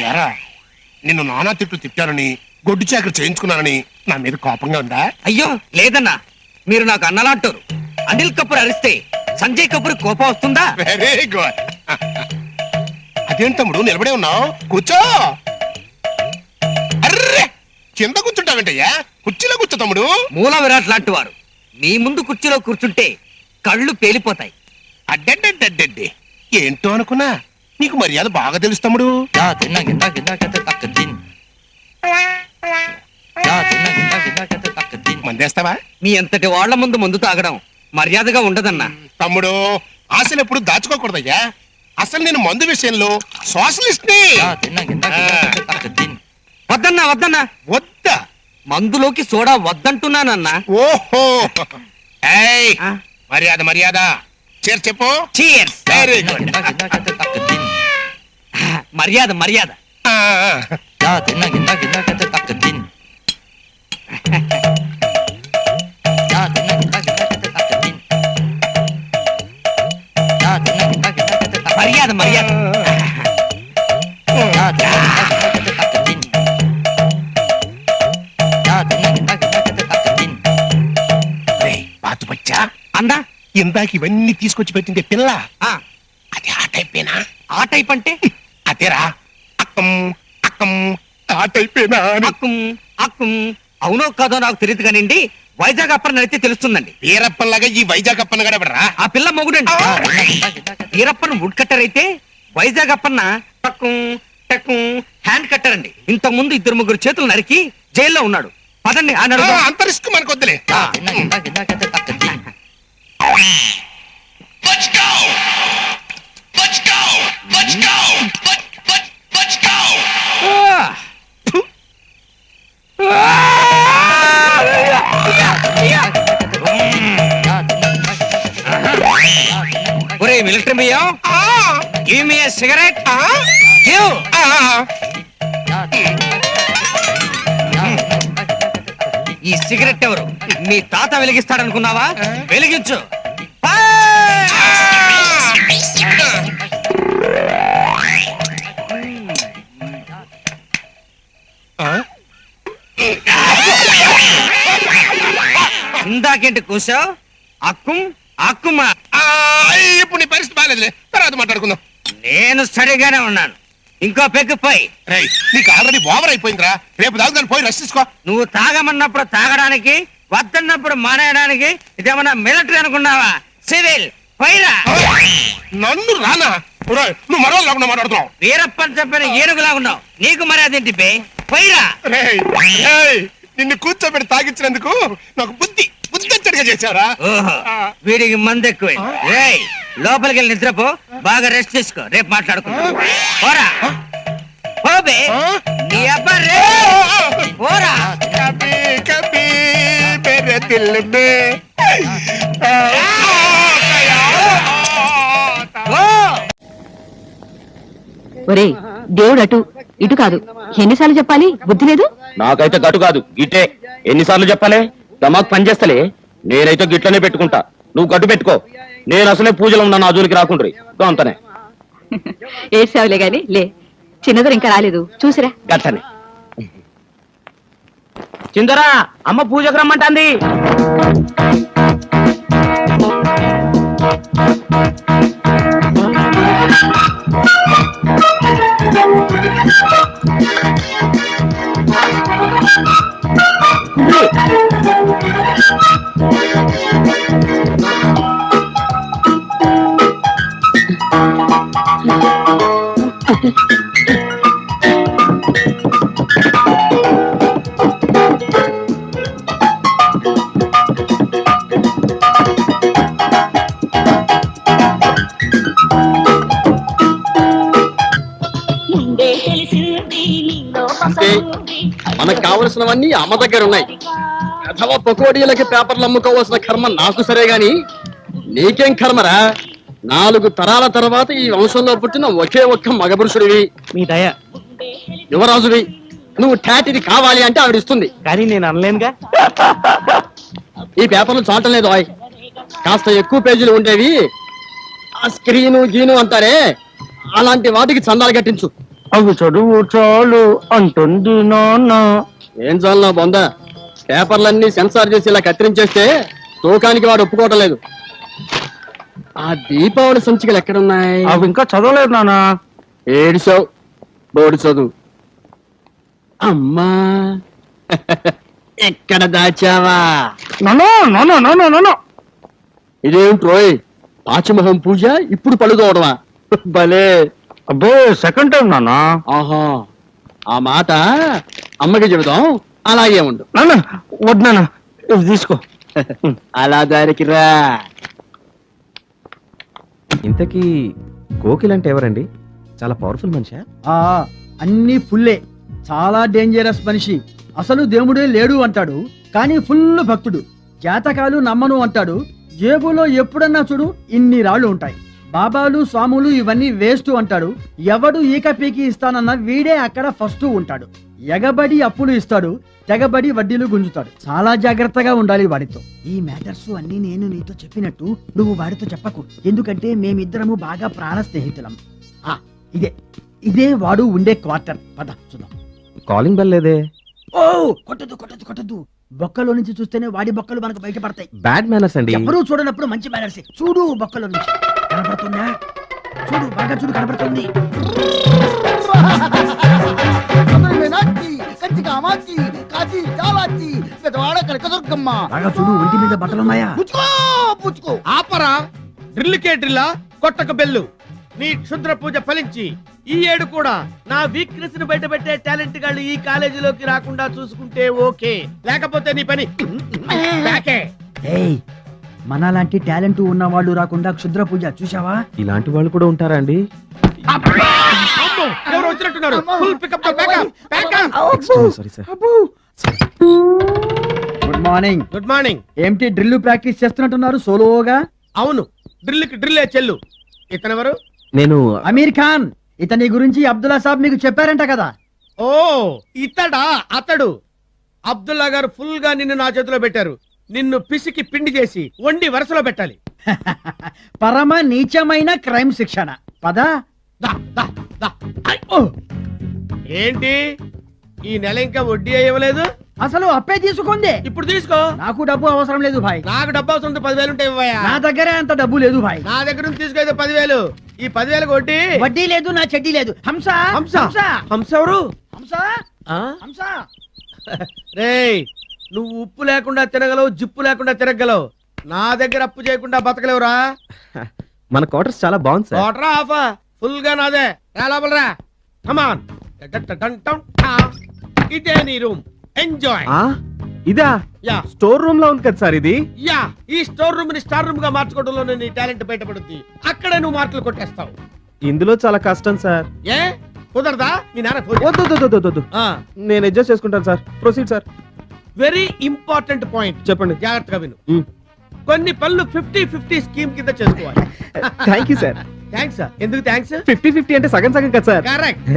ఎరా నిన్ను నానా తిట్టు తిట్టానని గొడ్డు చాకరి చేయించుకున్నానని నా మీద కోపంగా ఉందా? అయ్యో లేదన్నా, మీరు నాకు అన్నలాంటారు. అనిల్ కపూర్ అరిస్తే సంజయ్ కపూర్ కోపం వస్తుందా? Very good. అదేంటి తమ్ముడు నిలబడే ఉన్నావు? కూర్చో. అర్రే కింద కూర్చుంటావేంటయ్యా? కుర్చీలో కూర్చో తమ్ముడు. మూల విరాట్ లాంటి వారు మీ ముందు కుర్చీలో కూర్చుంటే కళ్ళు పేలిపోతాయి. అడ్డడ్డడ్డడ్డే ఏంటో అనుకున్నా, నీకు మర్యాద బాగా తెలుసు తమ్ముడు. మందేస్తావా? మీ అంతటి వాళ్ల ముందు మందు తాగడం మర్యాదగా ఉండదన్నా. తమ్ముడు ఆశలు ఎప్పుడు దాచుకోకూడదయ్యా. అసలు నేను మందు విషయంలో సోషలిస్ట్ ని. వద్దన్నా వద్దన్నా. వద్దా? మందులోకి సోడా వద్దంటున్నానన్నా. ఓహో ఏయ్ మర్యాద మర్యాద. చేర్ చెప్పు. చీర్స్. Very good. మర్యాద మర్యాద. మర్యాద మర్యాద. బాతు బచ్చా అందా ఇందాక ఇవన్నీ తీసుకొచ్చి పెట్టిందే పిల్ల, ఆ అది ఆ టైపేనా? ఆ టైప్ అంటే అదేరా అక్కం అక్కం ఆ టైపేనా అని. అక్కుం అక్కుం. అవునో కాదో నాకు తెలియదు కానివ్వండి, వైజాగ్ అప్పన్న అయితే తెలుస్తుందండి. వీరప్పన్లాగా ఈ వైజాగ్ అప్పన్న కూడా ఎవడరా? ఆ పిల్ల మొగుడండి. వీరప్పన్ వుడ్ కట్టర్ అయితే వైజాగ్ అప్పన్న టక్కుం టక్కుం హ్యాండ్ కట్టర్ అండి. ఇంతకు ముందు 2-3 చేతులు నరికి జైల్లో ఉన్నాడు. పదండి అన్నాడు. అంత రిస్క్ మనకు వద్దులే. ఒరే మిలిటరీ బియ్యం, గివ్ మీ ఎ సిగరెట్. గివ్. ఈ సిగరెట్ ఎవరు? మీ తాత వెలిగిస్తాడనుకున్నావా? వెలిగించు. ఇందాకేంటి కూసావు? అక్కుం అక్కుమా. ఇప్పుడు నీ పరిస్థితి బాగాలేదులే, తర్వాత మాట్లాడుకుందాం. నేను సరిగానే ఉన్నాను. ఇంకో పెగ్గుపై. రేయ్ నీకు ఆల్రెడీ ఓవర్ అయిపోయిందిరా. రేపు దాని పోయి రెస్ట్ తీసుకో. నువ్వు తాగమన్నప్పుడు తాగడానికి, వద్దన్నప్పుడు మానేయడానికి ఇదేమన్నా మిలిటరీ అనుకున్నావా? సివిల్. పైరా. నన్ను రానా? నువ్వు మరో లేకుండా మాట్లాడుతున్నావు. వీరప్పని చెప్పిన ఏనుగులా ఉన్నావు. నీకు మర్యాద ఏంటి? పైరా. నిన్ను కూర్చోబెట్టి తాగించినందుకు నాకు బుద్ధి వచ్చేట్టుగా చేశారా? ఓహో వీడికి మంది ఎక్కువ. లోపలికి వెళ్ళి నిద్రపో, బాగా రెస్ట్ తీసుకో. రేపు మాట్లాడుకుందాం. పోరా పోబే. నీ అబ్బా రే పోరా. కభీ కభీ మేరే దిల్ మే ఒరే దేవుడు అటు ఇటు కాదు, ఎన్నిసార్లు చెప్పాలి? బుద్ధి లేదు. నాకైతే గటు కాదు గిట్టే. ఎన్నిసార్లు చెప్పాలి? దమాక్ పని చేస్తలే. నేనైతే గిట్లనే పెట్టుకుంటా, నువ్వు గట్టు పెట్టుకో. నేను అసలే పూజలో ఉన్నా, నా జోలికి రాకుండ్రి. అంతనే ఏడ్చావులే గాని లే. చిన్నదరు ఇంకా రాలేదు, చూసిరా. గట్టనే. చిందరా అమ్మ పూజకు రమ్మంటాంది. మనకు కావలసినవన్నీ అమ్మ దగ్గర ఉన్నాయి. అథవా పకోడీలకి పేపర్లు అమ్ముకోవాల్సిన కర్మ నాకు సరే గాని నీకేం కర్మరా? 4 తరాల తర్వాత ఈ వంశంలో పుట్టిన ఒకే ఒక్క మగపురుషుడివి. మీ దయ. యువరాజువి. నువ్వు టాటిది కావాలి అంటే ఆవిడ ఇస్తుంది. కానీ నేను అనలేనుగా. ఈ పేపర్లు చాటం లేదు. కాస్త ఎక్కువ పేజీలు ఉండేవి. ఆ స్క్రీను గీను అంటారే అలాంటి వాటికి చందాలు కట్టించు. అవి చదువు చాలు అంటుంది నాన్న. ఏం చాలు నా బొంద, పేపర్లన్నీ సెన్సార్ చేసి ఇలా కత్తిరించేస్తే తూకానికి వాడు ఒప్పుకోవటం లేదు. ఆ దీపావళి సంచికలు ఎక్కడున్నాయి? అవి ఇంకా చదవలేదు నాన్న. ఏడిసావు, బోడి చదువు. అమ్మా ఎక్కడ దాచావా? ఇదేంట్రోయ్, పాచమహం పూజ ఇప్పుడు పழுదోవడమా? భలే. అబ్బే సెకండ్ టైం నాన్న. ఆహా, ఆ మాట అమ్మకి చెబుదాం. అలాగే ఉండు. నాన్న వద్దు నాన్న, ఇది తీసుకో. అలా దారికి రా. ఇంతకీ కోకిల్ అంటే ఎవరండి? చాలా పవర్ఫుల్ మనిషా? అన్ని ఫుల్లే, చాలా డేంజరస్ మనిషి. అసలు దేవుడే లేడు అంటాడు, కానీ ఫుల్ భక్తుడు. జాతకాలు నమ్మను అంటాడు, జేబులో ఎప్పుడన్నా చూడు ఇన్ని రాళ్ళు ఉంటాయి. బాబాలు స్వాములు ఇవన్నీ వేస్ట్ అంటాడు. ఎవడు ఈక పీకి ఇస్తానన్న వీడే అక్కడ ఫస్ట్ ఉంటాడు. ఎగబడి అప్పులు ఇస్తాడు, తెగబడి వడ్డీలు గుంజుతాడు. చాలా జాగ్రత్తగా ఉండాలి వాడితో. ఈ మ్యాటర్స్ అన్ని నేను నీతో చెప్పినట్టు నువ్వు వాడితో చెప్పకు, ఎందుకంటే మేమిద్దరము బాగా ప్రాణ స్నేహితులం. ఇదే ఇదే వాడు ఉండే క్వార్టర్. పద చూద్దాం. కాలింగ్ బెల్ లేదే. ఓ కొట్టదు కొట్టదు కొట్టదు, బొక్కలో నుంచి చూస్తేనే వాడి బొక్కలు మనకు బయటపడతాయి. బ్యాడ్ మేనర్స్ అండి. ఎవరూ చూడనప్పుడు మంచి మేనర్స్. చూడు బొక్కలో నుంచి కనపడుతుందా? చూడు బాగా చూడు, కనపడుతుంది. బాగా చూడు, ఒంటి మీద బట్టలున్నాయా? ఆపరా, డ్రిల్కే డ్రిల్లా, కొట్టక బెల్లు. నీ క్షుద్ర పూజ ఫలించి ఈ ఏడు కూడా నా వీక్నెస్ ని బయటపెట్టే టాలెంట్ గాళ్ళు ఈ కాలేజీలోకి రాకుండా చూసుకుంటే ఓకే, లేకపోతే నీ పని బ్యాకే. ఏయ్, మనలాంటి టాలెంట్ ఉన్న వాళ్ళు రాకుండా క్షుద్ర పూజ చూసావా? ఇలాంటి వాళ్ళు కూడా ఉంటారా అండి? అమ్మో, ఎవరు వచ్చినట్టున్నారు. Full pickup sorry sir. Good morning. Good morning. ఏంటి డ్రిల్ ప్రాక్టీస్ చేస్తున్నట్టున్నారు సోలోగా? అవును, డ్రిల్కి డ్రిల్లే చెల్లు. ఇతనెవరు? నేను అమీర్ ఖాన్. ఇతని గురించి అబ్దుల్లా సాబ్ మీకు చెప్పారంట కదా? ఓ ఇతడా? అతడు అబ్దుల్లా గారు ఫుల్ గా నిన్ను నా చేతిలో పెట్టారు. నిన్ను పిసికి పిండి చేసి వండి వరుసలో పెట్టాలి. పరమ నీచమైన క్రైమ్ శిక్షణ. పదా దా, దా, దా. ఐ, ఓ. ఏంటి ఈ నెల ఇంకా వడ్డీ ఇవ్వలేదు? అసలు అప్పే తీసుకుంది. ఇప్పుడు తీసుకో. నాకు డబ్బు అవసరం లేదు భాయ్. నాకు డబ్బు అవసరం 10,000 ఉంటే ఇవ్వయా. నా దగ్గరే అంత డబ్బు లేదు భాయ్. నా దగ్గర నుంచి తీసుకో 10,000. ఈ 10,000 వడ్డీ. వడ్డీ లేదు, నా చెడ్డీ లేదు. హంస హంస హంస ఎవరు? హంస ఆ? హంస. రేయ్, నువ్వు ఉప్పు లేకుండా తిరగలవు, జిప్పు లేకుండా తిరగలవు. నా దగ్గర అప్పు చేయకుండా బతకలేవురా. మన క్వార్టర్స్ చాలా బాగుంది సార్. వాటరా ఆఫా? ఫుల్ గా నాదే. రా లోపలరా. కమాన్. ఇదే నీ రూమ్. ఎంజాయ్. ఆ, ఇదా? యా స్టోర్ రూమ్ లో ఉంది కదా సార్ ఇది? యా, ఈ స్టోర్ రూమ్ ని స్టార్ రూమ్ గా మార్చుకోవడంలో నీ టాలెంట్ బయటపడుద్ది. అక్కడే నువ్వు మార్కులు కొట్టేస్తావు. ఇందులో చాలా కష్టం సార్. ఏ కుదరదా? మీ నాన్న వద్దు వద్దు, వద్దు, వద్దు. నేను అడ్జస్ట్ చేసుకుంటాను sir. Proceed sir. Very important point. చెప్పండి. జాగ్రత్తగా విను. కొన్ని పనులు 50-50 స్కీమ్ కింద చేసుకోవాలి. Thank you sir. థ్యాంక్స్. ఎందుకు థ్యాంక్స్? 50-50 అంటే సగం సగం కదా సార్. కరెక్ట్.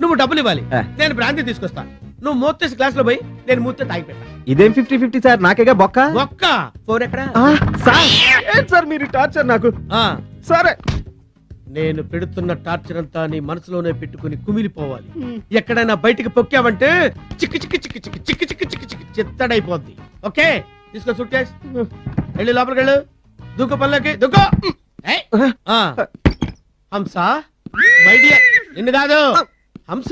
నువ్వు డబ్బులు ఇవ్వాలి, నేను బ్రాంతి తీసుకొస్తాను. నువ్వు మూతేసి క్లాస్ లో పోయి నేను మూతే తాగి పెట్టా. ఇదేం 50-50 సార్? నాకేగా బొక్క. ఒక్క ఫోన్ ఎక్కడ? సార్ ఏంటి సార్ మీరు టార్చర్ నాకు? సరే, నేను పెడుతున్న టార్చర్ అంతా నీ మనసులోనే పెట్టుకుని కుమిలిపోవాలి. ఎక్కడైనా బయటికి పొక్కావంటే చిక్కి చిక్కి చిక్కి చిక్కి చిక్కి చిక్కి చిక్కి చిక్కి చిత్తడైపోద్ది. ఓకే, తీసుకో సూట్ కేస్. వెళ్ళి లోపలికి వెళ్ళు. దూకు పనులకి దూకో. హంస మై డియర్, నిన్ను కాదు హంస.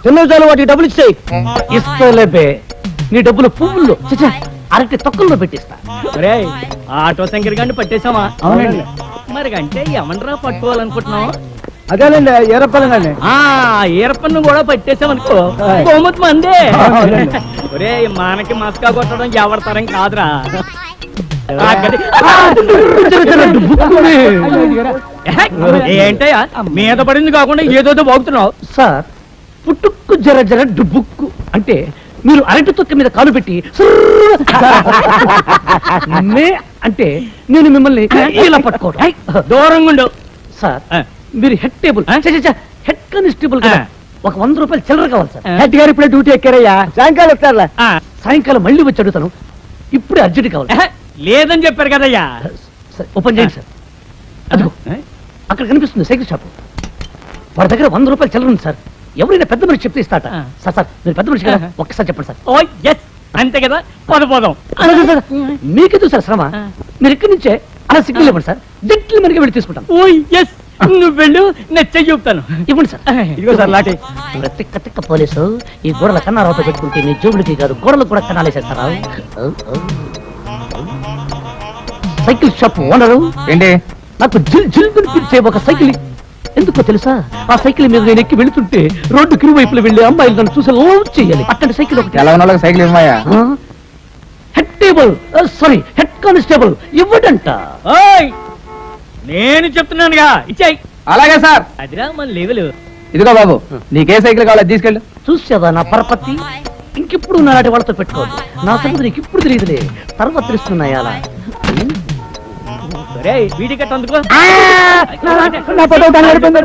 చిన్న వాటి డబ్బులు ఇచ్చేయి. ఇస్తలేపే, నీ డబ్బులు పువ్వుల్లో అరటి తొక్కల్లో పెట్టిస్తా. ఆటో శంకర్ గారిని పట్టేశామా? అవునండి. మరి అంటే ఏమంటారా పట్టుకోవాలనుకుంటున్నావు? అదేనండి ఎర్రపల్లి. ఈరప్పను కూడా పట్టేశామనుకో బహుమతి మందే. ఒరే, మనకి మస్కా కొట్టడం ఎవడతారం కాదురా. ఏంటయ్యా మీద పడింది కాకుండా ఏదోదో బాగుతున్నావు సార్. పుట్టుక్కు జర జర డుబుక్కు అంటే మీరు అరటి తొక్క మీద కాలు పెట్టి అంటే నేను మిమ్మల్ని ఇలా పట్టుకోవడం. దూరంగా ఉండు సార్. మీరు హెడ్ టేబుల్ హెడ్ కానిస్టేబుల్ కదా ఒక 100 రూపాయలు చిల్లర కావాలి సార్. హెడ్ గారు ఇప్పుడే డ్యూటీ ఎక్కారయ్యా, సాయంకాలం వస్తారులే. సాయంకాలం మళ్ళీ వచ్చి అడుగుతాను. ఇప్పుడే అర్జెంట్ కావాలి. లేదని చెప్పారు కదయ్యా. సరే, ఓపెన్ చేయండి సార్. అదిగో అక్కడ కనిపిస్తుంది సైకిల్ షాప్. వాడి దగ్గర 100 రూపాయలు చిల్లర ఉంది సార్. ఎవరైనా పెద్ద మనిషి చెప్తే ఇస్తాట. సార్ సార్ మీరు పెద్ద మనిషి కదా, ఒక్కసారి చెప్పండి సార్. ఓ ఎస్, అంతే కదా, పోదాం. మీకెందుకు సార్ శ్రమ? మీరు ఇక్కడి నుంచే అలా సిగ్నల్ ఇవ్వండి సార్. జెంట్లు మనకి వెళ్ళి తీసుకుంటాం. ఓ ఎస్, నువ్వు వెళ్ళు, నేను చెయ్యి చెప్తాను. ఇవ్వండి సార్. ఇదిగో సార్ లాటి. తిక్క తిక్క పోలీసు ఈ గోడల కన్నారావుతో పెట్టుకుంటే నీ జోబులకి కాదు గోడలకు కూడా కన్నాలేసేస్తారా? సైకిల్ షాప్ ఓనరు ఏంటి? నాకు జిల్ జిల్ వినిపించే ఒక సైకిల్ ఎందుకో తెలుసా? ఆ సైకిల్ మీద నేను ఎక్కి వెళుతుంటే రోడ్డు కిరువైపులు వెళ్ళి అమ్మాయిలు నన్ను చూసి లవ్ చేయాలి. అట్టండి సైకిల్ ఒకటి. ఎలా ఉన్న వాళ్ళకి సైకిల్ ఇవ్వమయ్యా? Head table sorry head constable ఇవ్వడంట. ఓయ్, నేను చెప్తున్నానుగా, ఇచ్చాయి. అలాగే సార్. అదిరా మన లెవెల్. ఇదిగో బాబు, నీకే సైకిల్ కావాలో తీసుకెళ్ళు. చూసావా నా పరపతి? ఇంకెప్పుడు నాటి వాళ్ళతో పెట్టుకోవద్దు. నా సంగతి నీకు ఇప్పుడు తెలియదులే, తర్వాత తెలుస్తున్నాయి అలా. వీడి కట్ట అందుకో. నా పదవి దాని గడిపోయింది.